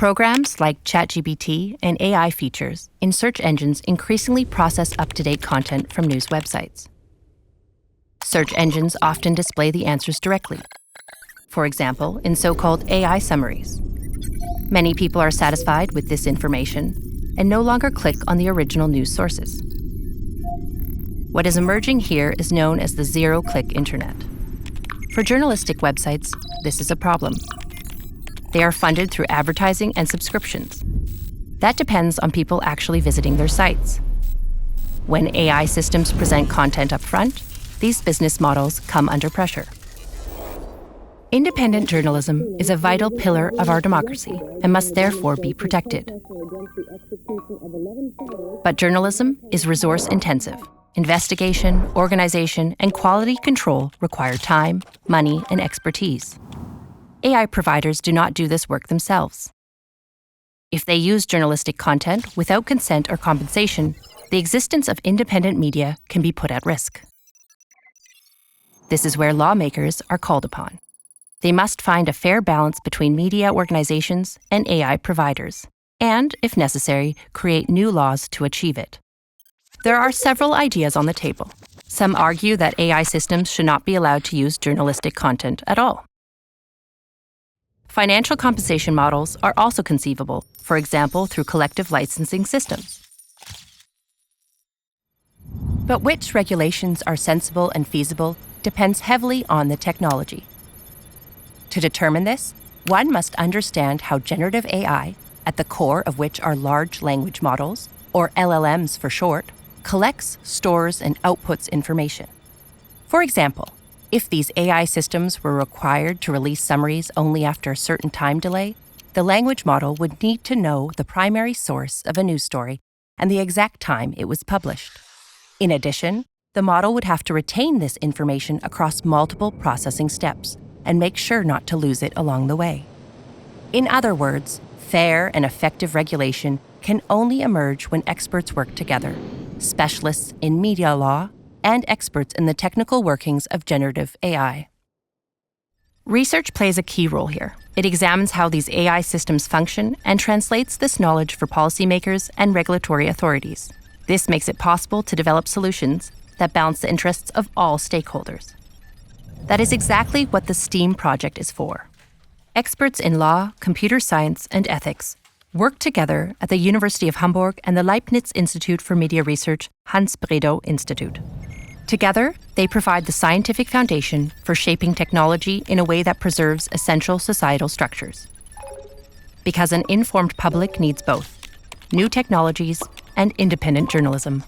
Programs like ChatGPT and AI features in search engines increasingly process up-to-date content from news websites. Search engines often display the answers directly, for example, in so-called AI summaries. Many people are satisfied with this information and no longer click on the original news sources. What is emerging here is known as the zero-click internet. For journalistic websites, this is a problem. They are funded through advertising and subscriptions. That depends on people actually visiting their sites. When AI systems present content up front, these business models come under pressure. Independent journalism is a vital pillar of our democracy and must therefore be protected. But journalism is resource-intensive. Investigation, organization, and quality control require time, money, and expertise. AI providers do not do this work themselves. If they use journalistic content without consent or compensation, the existence of independent media can be put at risk. This is where lawmakers are called upon. They must find a fair balance between media organizations and AI providers, and, if necessary, create new laws to achieve it. There are several ideas on the table. Some argue that AI systems should not be allowed to use journalistic content at all. Financial compensation models are also conceivable, for example, through collective licensing systems. But which regulations are sensible and feasible depends heavily on the technology. To determine this, one must understand how generative AI, at the core of which are large language models, or LLMs for short, collects, stores, and outputs information. For example, if these AI systems were required to release summaries only after a certain time delay, the language model would need to know the primary source of a news story and the exact time it was published. In addition, the model would have to retain this information across multiple processing steps and make sure not to lose it along the way. In other words, fair and effective regulation can only emerge when experts work together, specialists in media law, and experts in the technical workings of generative AI. Research plays a key role here. It examines how these AI systems function and translates this knowledge for policymakers and regulatory authorities. This makes it possible to develop solutions that balance the interests of all stakeholders. That is exactly what the STEAM project is for. Experts in law, computer science, and ethics work together at the University of Hamburg and the Leibniz Institute for Media Research I Hans-Bredow-Institut. Together, they provide the scientific foundation for shaping technology in a way that preserves essential societal structures. Because an informed public needs both new technologies and independent journalism.